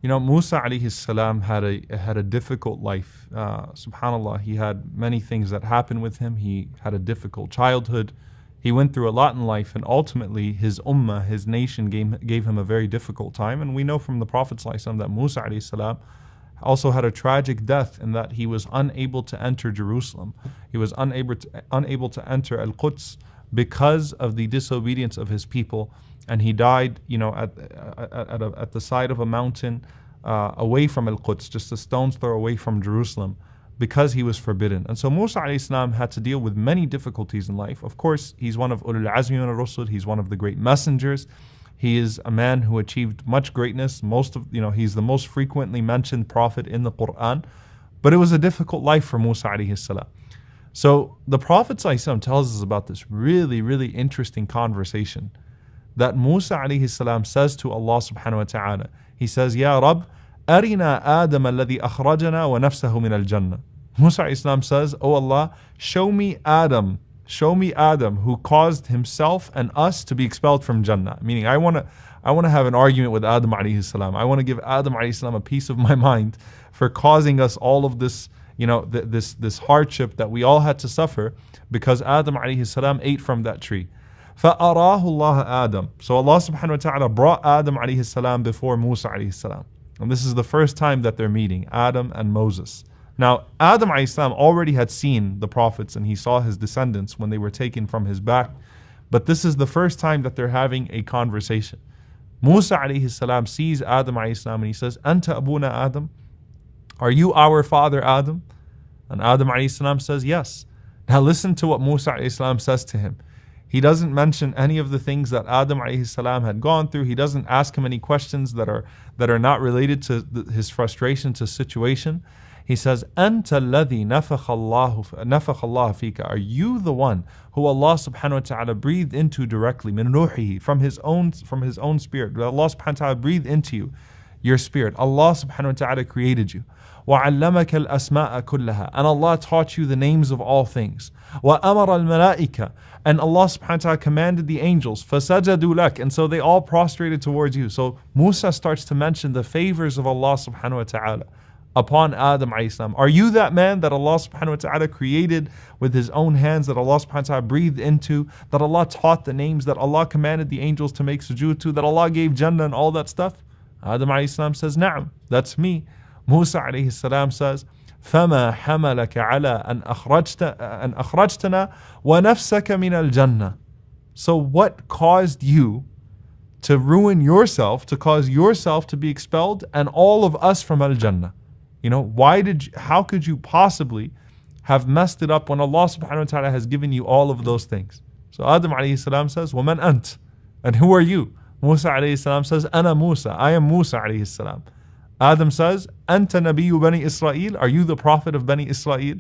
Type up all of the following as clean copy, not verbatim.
Musa alayhi salam had a difficult life. Subhanallah, he had many things that happened with him. He had a difficult childhood. He went through a lot in life, and ultimately his ummah, his nation, gave him a very difficult time. And we know from the Prophet ﷺ that Musa alayhi salam also had a tragic death in that he was unable to enter Jerusalem. He was unable to enter Al-Quds because of the disobedience of his people. And he died, at the side of a mountain away from Al-Quds, just a stone's throw away from Jerusalem, because he was forbidden. And so Musa alayhi salam had to deal with many difficulties in life. Of course, he's one of ulul azmi min ar-rusul. He's one of the great messengers. He is a man who achieved much greatness. He's the most frequently mentioned prophet in the Quran. But it was a difficult life for Musa alayhi salam. So the Prophet ﷺ tells us about this really, really interesting conversation that Musa alayhi salam says to Allah subhanahu wa ta'ala. He says, Ya Rabb, arina Adam alladhi akhrajana wa nafsahu min al-jannah. Musa alayhi salam says, Oh Allah, show me Adam who caused himself and us to be expelled from Jannah. Meaning, I want to have an argument with Adam alayhi salam. I want to give Adam alayhi salam a piece of my mind for causing us all of this, this hardship that we all had to suffer because Adam alayhi salam ate from that tree. فَأَرَاهُ اللَّهُ Adam. So Allah subhanahu wa ta'ala brought Adam alayhi salam before Musa alayhi salam. And this is the first time that they're meeting, Adam and Moses. Now, Adam alayhi salam already had seen the prophets and he saw his descendants when they were taken from his back. But this is the first time that they're having a conversation. Musa alayhi salam sees Adam alayhi salam and he says, Anta abuna Adam? Are you our father Adam? And Adam alayhi salam says, yes. Now listen to what Musa alayhi salam says to him. He doesn't mention any of the things that Adam alayhi salam had gone through. He doesn't ask him any questions that are not related to his frustration, to situation. He says, Anta alladhi nafakha Allah fika. Are you the one who Allah subhanahu wa ta'ala breathed into directly, min ruhihi, from his own spirit? Allah subhanahu wa ta'ala breathed into you, your spirit. Allah subhanahu wa ta'ala created you. وَعَلَّمَكَ الْأَسْمَاءَ كُلَّهَا. And Allah taught you the names of all things. وَأَمَرَ الْمَلَائِكَ. And Allah subhanahu wa ta'ala commanded the angels, فَسَجَدُوا لَكَ. And so they all prostrated towards you. So Musa starts to mention the favors of Allah subhanahu wa ta'ala upon Adam alayhi salam. Are you that man that Allah subhanahu wa ta'ala created with his own hands, that Allah subhanahu wa ta'ala breathed into, that Allah taught the names, that Allah commanded the angels to make sujood to, that Allah gave Jannah and all that stuff? Adam alayhi salam says, Na'am, that's me. Musa alayhi salam says, فَمَا حَمَلَكَ عَلَىٰ أَنْ أَخْرَجْتَنَا وَنَفْسَكَ مِنَ الْجَنَّةِ. So what caused you to ruin yourself, to cause yourself to be expelled and all of us from Al-Jannah? How could you possibly have messed it up when Allah subhanahu wa ta'ala has given you all of those things? So Adam alayhi salam says, وَمَنْ أَنْتَ? And who are you? Musa alayhi salam says, أَنَا Musa. I am Musa alayhi salam. Adam says, Anta Nabiyyu Bani Israel? Are you the prophet of Bani Israel?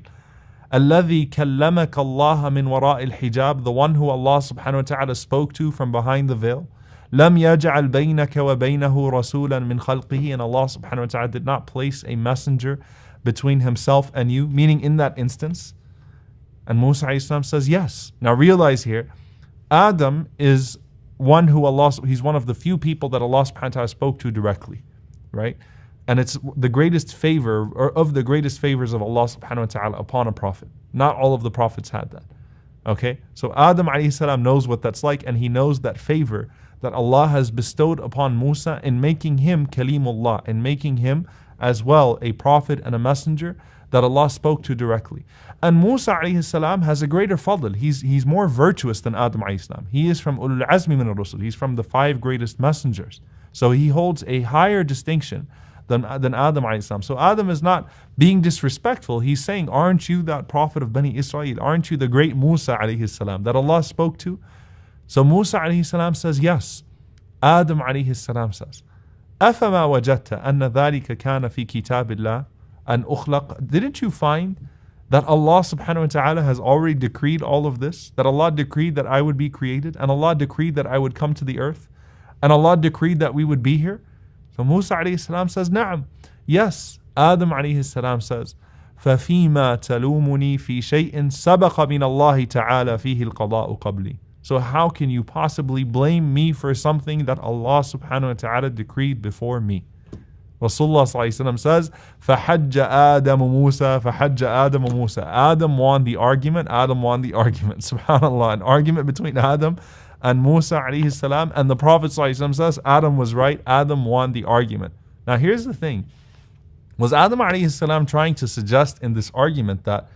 الَّذِي كَلَّمَكَ اللَّهَ مِنْ وَرَاءِ الْحِجَابِ. The one who Allah subhanahu wa ta'ala spoke to from behind the veil. لَمْ يَجْعَلْ بَيْنَكَ وَبَيْنَهُ رَسُولًا مِنْ خَلْقِهِ. And Allah subhanahu wa ta'ala did not place a messenger between himself and you, meaning in that instance. And Musa alayhi salam says, yes. Now realize here, Adam is one who he's one of the few people that Allah subhanahu wa ta'ala spoke to directly, right? And it's the greatest favor, or of the greatest favors of Allah subhanahu wa ta'ala upon a prophet. Not all of the prophets had that. Okay? So Adam alayhi salam knows what that's like, and he knows that favor that Allah has bestowed upon Musa in making him Kalimullah, in making him as well a prophet and a messenger that Allah spoke to directly. And Musa alayhi salam has a greater fadl. He's more virtuous than Adam alayhi salam. He is from ulul azmi min ar-rusul. He's from the 5 greatest messengers. So he holds a higher distinction than Adam alayhi salam. So Adam is not being disrespectful. He's saying, aren't you that prophet of Bani Israel? Aren't you the great Musa alayhi salam that Allah spoke to? So Musa alayhi salam says, yes. Adam alayhi salam says, أَفَمَا وَجَدْتَ أَنَّ ذَلِكَ كَانَ فِي كِتَابِ اللَّهِ أَنْ أُخْلَقَ. Didn't you find that Allah subhanahu wa ta'ala has already decreed all of this? That Allah decreed that I would be created, and Allah decreed that I would come to the earth, and Allah decreed that we would be here? So Musa alayhi salam says, Na'am, yes. Adam alayhi salam says, فَفِيمَا تَلُومُنِي فِي شَيْءٍ سَبَقَ مِنَ اللَّهِ تَعَالَى فِيهِ الْقَضَاءُ قَبْلِي. So how can you possibly blame me for something that Allah subhanahu wa ta'ala decreed before me? Rasulullah says, فَحَجَّ آدَمُ مُوسَى فَحَجَّ آدَمُ مُوسَى. Adam won the argument, Adam won the argument. SubhanAllah, an argument between Adam and Musa alayhi salam, and the Prophet says, Adam was right, Adam won the argument. Now here's the thing. Was Adam alayhi salam trying to suggest in this argument that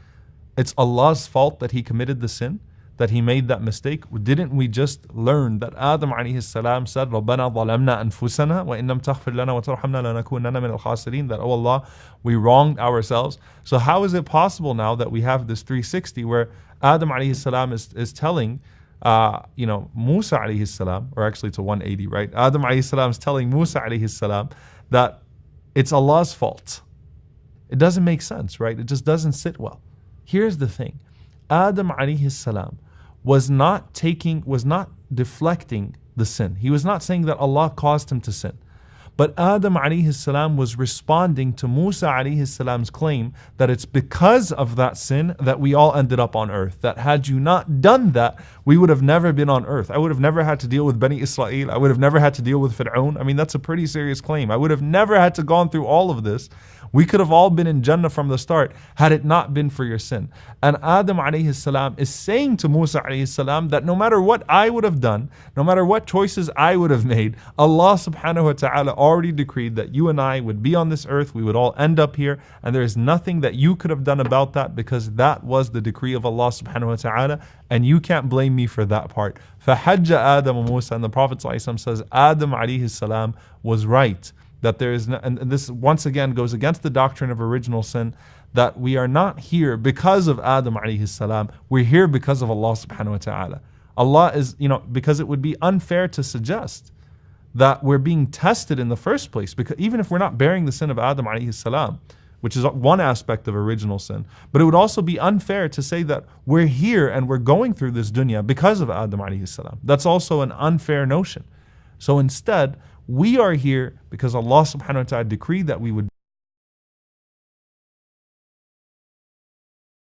it's Allah's fault that he committed the sin, that he made that mistake? Didn't we just learn that Adam alayhi salam said, رَبَّنَا ظَلَمْنَا أَنفُسَنَا وَإِن لَمْ تَغْفِرْ لَنَا وَتَرْحَمْنَا لَنَكُونَنَّ مِنَ الْخَاسِرِينَ, that, oh Allah, we wronged ourselves. So how is it possible now that we have this 360 where Adam alayhi salam is telling Musa alayhi salam, or actually it's a 180, right? Adam alayhi salam is telling Musa alayhi salam that it's Allah's fault. It doesn't make sense, right? It just doesn't sit well. Here's the thing. Adam alayhi salam was not deflecting the sin. He was not saying that Allah caused him to sin. But Adam alayhi salam was responding to Musa alayhi salam's claim that it's because of that sin that we all ended up on earth. That had you not done that, we would have never been on earth. I would have never had to deal with Bani Israel. I would have never had to deal with Fir'aun. I mean, that's a pretty serious claim. I would have never had to gone through all of this. We could have all been in Jannah from the start had it not been for your sin. And Adam alayhi salam is saying to Musa alayhi salam that no matter what I would have done, no matter what choices I would have made, Allah subhanahu wa ta'ala already decreed that you and I would be on this earth, we would all end up here, and there is nothing that you could have done about that because that was the decree of Allah subhanahu wa ta'ala, and you can't blame me for that part. فَحَجَّ آدَمُ مُوسَى, and the Prophet ﷺ says Adam alayhi salam was right. That there is no, and this once again goes against the doctrine of original sin, that we are not here because of Adam alayhi salam, we're here because of Allah subhanahu wa ta'ala. Allah is, because it would be unfair to suggest that we're being tested in the first place, because even if we're not bearing the sin of Adam alayhi salam, which is one aspect of original sin, but it would also be unfair to say that we're here and we're going through this dunya because of Adam alayhi salam. That's also an unfair notion. So instead, we are here because Allah subhanahu wa ta'ala decreed that we would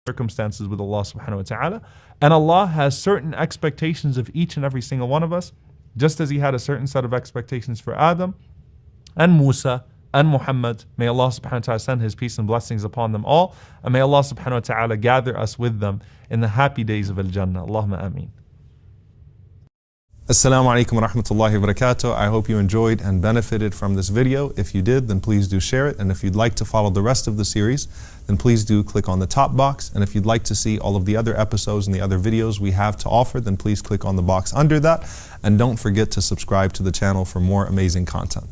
circumstances with Allah subhanahu wa ta'ala, and Allah has certain expectations of each and every single one of us, just as He had a certain set of expectations for Adam and Musa and Muhammad. May Allah subhanahu wa ta'ala send His peace and blessings upon them all, and may Allah subhanahu wa ta'ala gather us with them in the happy days of Al-Jannah. Allahumma ameen. Assalamu alaikum wa rahmatullahi wa barakatuh. I hope you enjoyed and benefited from this video. If you did, then please do share it. And if you'd like to follow the rest of the series, then please do click on the top box. And if you'd like to see all of the other episodes and the other videos we have to offer, then please click on the box under that. And don't forget to subscribe to the channel for more amazing content.